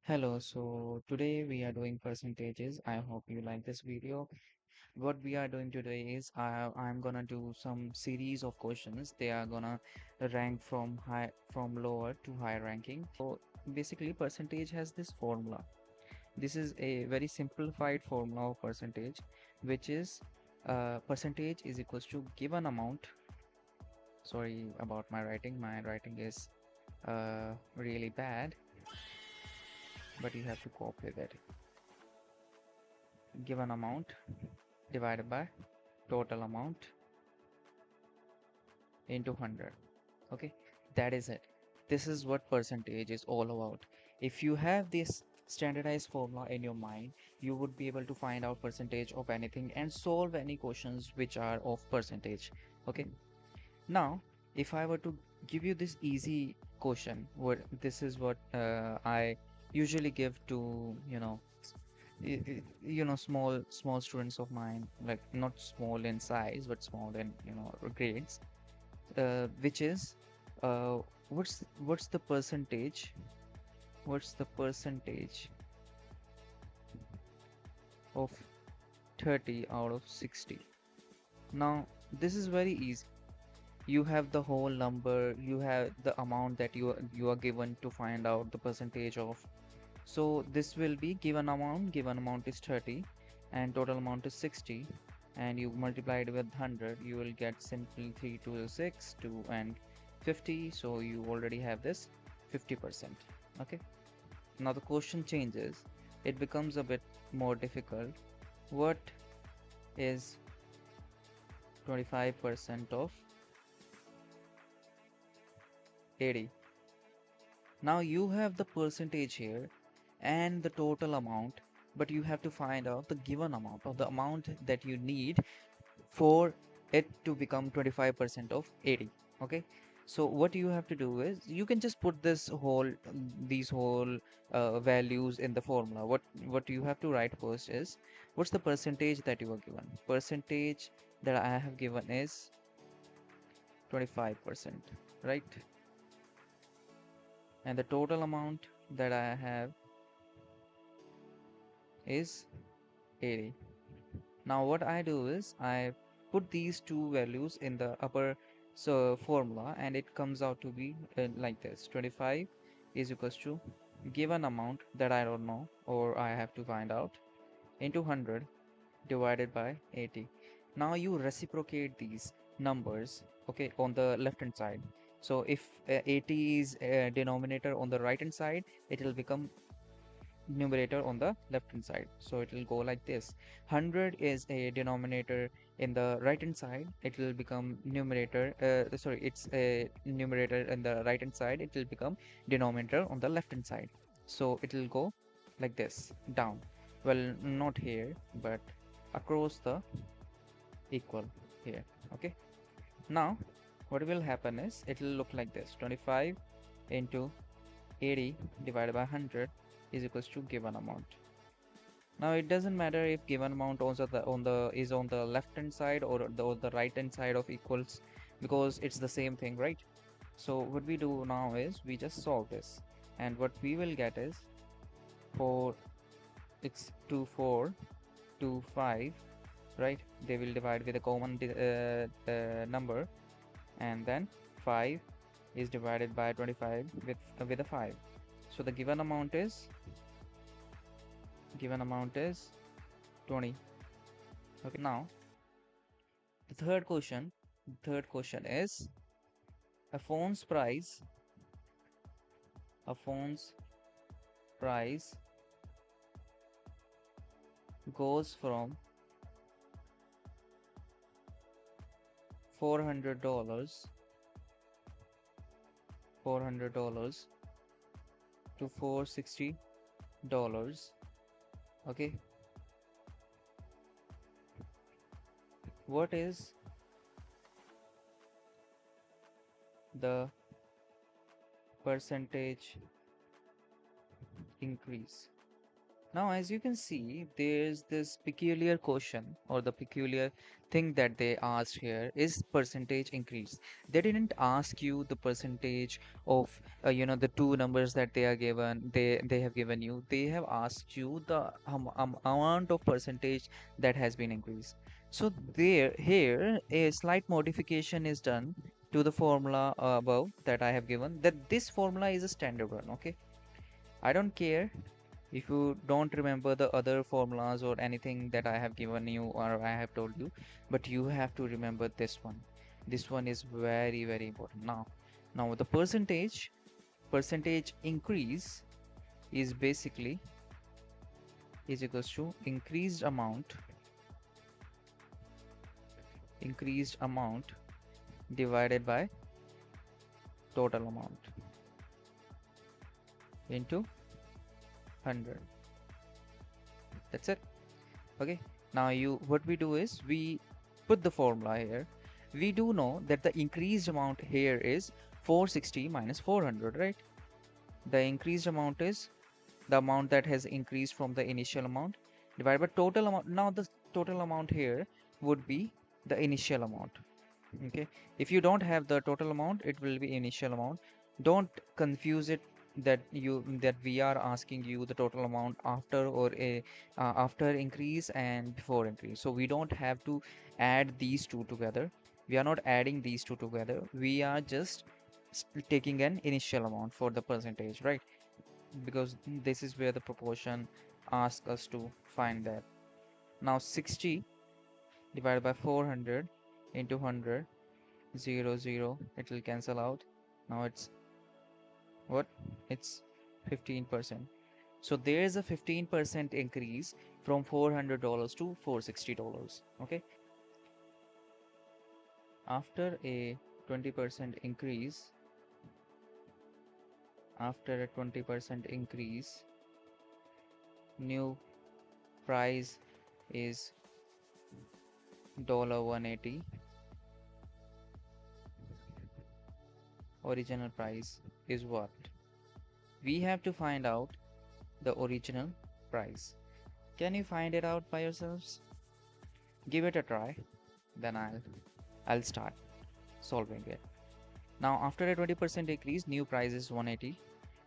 Hello, so today we are doing percentages. I hope you like this video. What we are doing today is I'm gonna do some series of questions. They are gonna rank from lower to high ranking. So basically percentage has this formula. This is a very simplified formula of percentage, which is percentage is equals to given amount. Sorry about my writing. My writing is really bad, but you have to cope with it. Given amount divided by total amount into 100. Okay, that is it. This is what percentage is all about. If you have this standardized formula in your mind, you would be able to find out percentage of anything and solve any questions which are of percentage. Okay, now if I were to give you this easy question, what this is what I usually give to small students of mine, like not small in size but small in grades, which is uh, what's the percentage, what's the percentage of 30 out of 60. Now this is very easy. You have the whole number, you have the amount that you are given to find out the percentage of. So this will be given amount is 30 and total amount is 60, and you multiply it with 100, you will get simply 3 to 6 2 and 50. So you already have this 50%. Okay, now the question changes, it becomes a bit more difficult. What is 25% of 80? Now you have the percentage here and the total amount, but you have to find out the given amount, or the amount that you need for it to become 25% of 80. Okay, so what you have to do is you can just put these whole values in the formula. What you have to write first is what's the percentage that you are given. Percentage that I have given is 25%, right? And the total amount that I have is 80. Now what I do is I put these two values in the upper formula, and it comes out to be like this: 25 is equals to given amount that I don't know or I have to find out into 100 divided by 80. Now you reciprocate these numbers, okay, on the left hand side. So if 80 is a denominator on the right hand side, it will become numerator on the left hand side. So it will go like this: 100 is a denominator in the right hand side, it will become numerator, sorry, it's a numerator in the right hand side, it will become denominator on the left hand side. So it will go like this down, well, not here but across the equal here. Okay, now what will happen is it will look like this: 25 into 80 divided by 100 is equals to given amount. Now it doesn't matter if given amount also is on the left hand side or the right hand side of equals, because it's the same thing, right? So what we do now is we just solve this, and what we will get is, for it's 2 4 2 5, right? They will divide with a common number, and then 5 is divided by 25 with a 5. So the given amount is 20. Okay, now the third question is a phone's price a phone's price goes from $400 $400 to $460. Okay, what is the percentage increase? Now, as you can see, there's this peculiar question or the peculiar thing that they asked here is percentage increase. They didn't ask you the percentage of the two numbers that they are given. They have given you. They have asked you the amount of percentage that has been increased. So there here a slight modification is done to the formula above that I have given. That this formula is a standard one. Okay, I don't care if you don't remember the other formulas or anything that I have given you or I have told you, but you have to remember this one. This one is very, very important. Now the percentage increase is basically is equals to increased amount divided by total amount into 100. That's it. Okay, now you what we do is we put the formula here. We do know that the increased amount here is 460 minus 400, right? The increased amount is the amount that has increased from the initial amount divided by total amount. Now the total amount here would be the initial amount. Okay, if you don't have the total amount, it will be initial amount. Don't confuse it that we are asking you the total amount after or a after increase and before increase. So we don't have to add these two together. We are not adding these two together. We are just taking an initial amount for the percentage, right? Because this is where the proportion asks us to find that. Now 60 divided by 400 into 100, 0 0, it will cancel out. Now it's what? It's 15%. So there is a 15% increase from $400 to $460. Okay, after a 20% increase, after a 20% increase, new price is $180. Original price is what? We have to find out the original price. Can you find it out by yourselves? Give it a try, then I'll start solving it. Now after a 20% increase, new price is 180.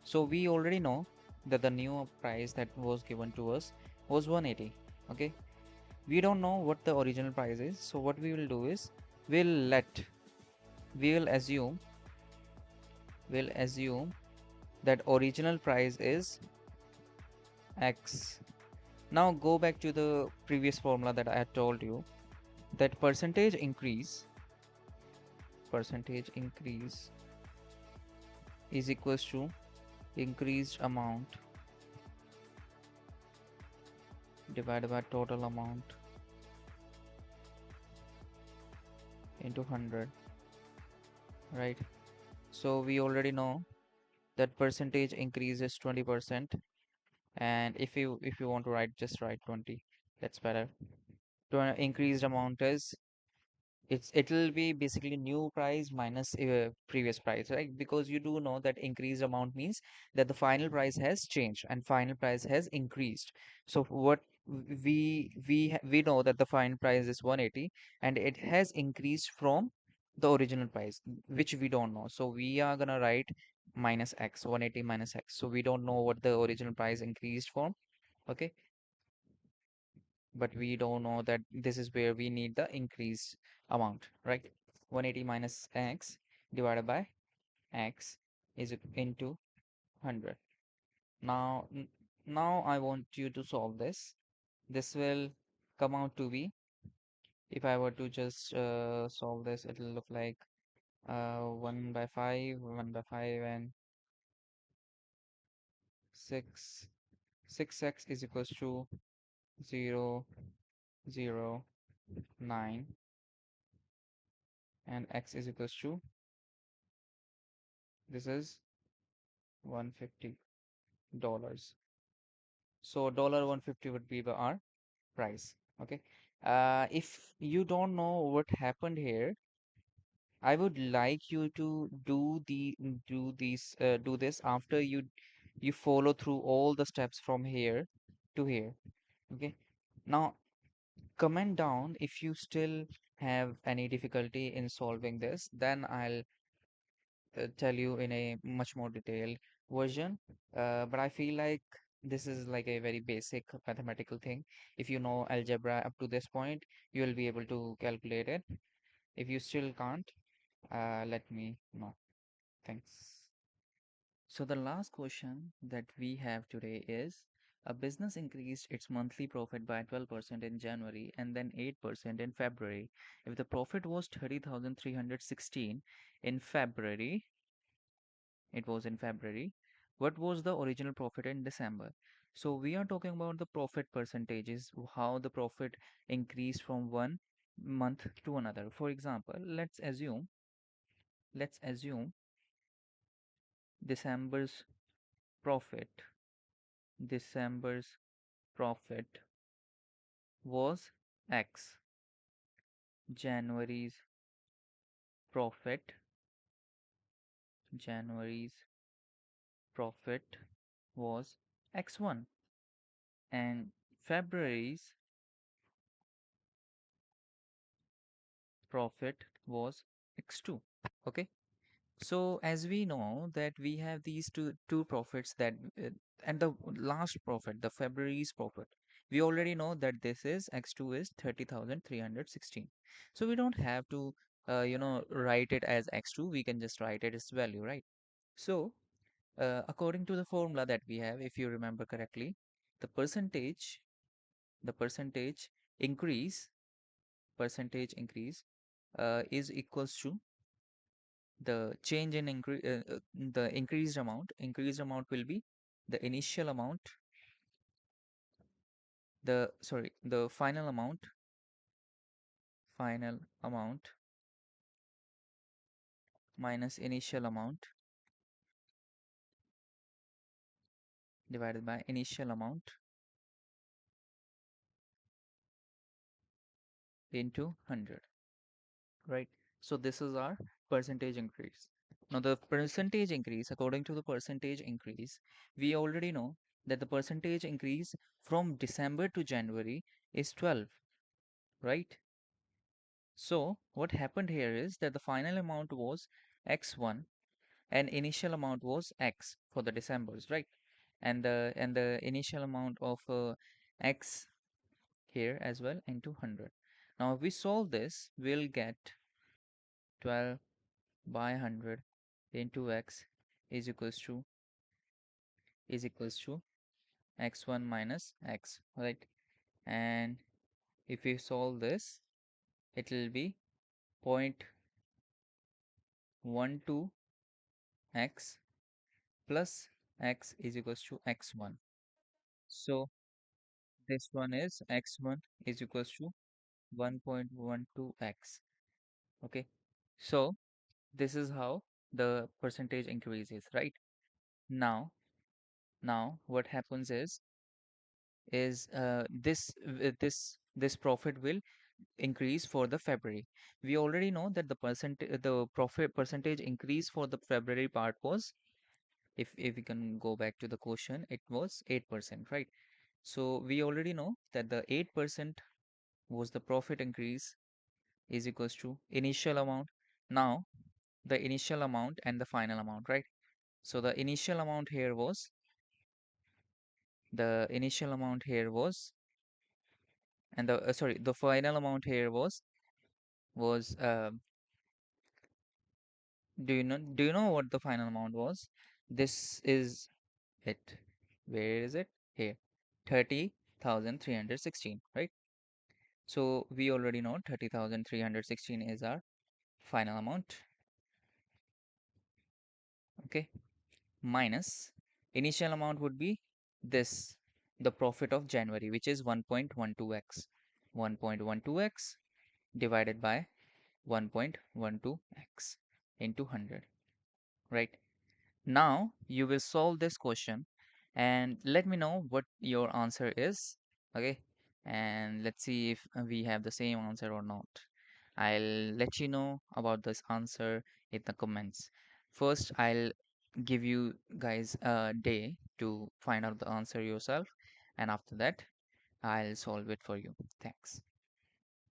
So we already know that the new price that was given to us was 180. Okay, we don't know what the original price is, so what we will do is we'll let we will assume that original price is x. Now go back to the previous formula that I had told you, that percentage increase is equals to increased amount divided by total amount into 100, right? So we already know that percentage increase is 20%, and if you want to write, just write 20. That's better. Increased amount is it'll be basically new price minus previous price, right? Because you do know that increased amount means that the final price has changed and final price has increased. So what we know that the final price is 180 and it has increased from the original price, which we don't know. So we are gonna write minus x, 180 minus x. So we don't know what the original price increased from. Okay, but we don't know that this is where we need the increase amount, right? 180 minus x divided by x is into 100. Now, now I want you to solve this. This will come out to be, if I were to just solve this, it will look like 1 by 5, 1 by 5, and 6. 6x is equals to 0, 0, 9, and x is equals to, this is $150. So dollar 150 would be our price. Okay. If you don't know what happened here, I would like you to do this after you follow through all the steps from here. to here. Okay. Now comment down if you still have any difficulty in solving this, then I'll tell you in a much more detailed version. But I feel like this is like a very basic mathematical thing. If you know algebra up to this point, you will be able to calculate it. If you still can't, let me know. Thanks. So the last question that we have today is, a business increased its monthly profit by 12% in January and then 8% in February. If the profit was 30,316 in February, it was in February, what was the original profit in December? So we are talking about the profit percentages, how the profit increased from one month to another. For example, let's assume December's profit December's profit was X. January's profit January's profit was X1 and February's profit was X2. Okay. So as we know that we have these two profits that and the last profit, the February's profit, we already know that this is X2 is 30,316. So we don't have to write it as X2. We can just write it as value, right? So according to the formula that we have, if you remember correctly, the percentage increase percentage increase is equals to the change in the increased amount will be the initial amount, the final amount minus initial amount divided by initial amount into 100, right? So this is our percentage increase. Now the percentage increase, according to the percentage increase, we already know that the percentage increase from December to January is 12, right? So what happened here is that the final amount was x1 and initial amount was x for the Decembers, right? And the initial amount of x here as well into 100. Now if we solve this, we'll get 12 by 100 into x is equals to x1 minus x, right? And if we solve this, it will be 0.12 x plus x is equals to x1. So this one is x1 is equals to 1.12x. Okay. So this is how the percentage increases, right? Now, now what happens is this profit will increase for the February. We already know that the profit percentage increase for the February part was, if we can go back to the question, it was 8%, right? So we already know that the 8% was the profit increase is equals to initial amount. Now the initial amount and the final amount, right? So the initial amount here was and the sorry the final amount here was do you know what the final amount was? This is it. Where is it? Here. 30,316, right? So we already know 30,316 is our final amount. Okay. Minus initial amount would be this, the profit of January, which is 1.12x. 1.12x divided by 1.12x into 100, right? Now you will solve this question and let me know what your answer is. Okay. And let's see if we have the same answer or not. I'll let you know about this answer in the comments. First, I'll give you guys a day to find out the answer yourself. and after that I'll solve it for you. Thanks.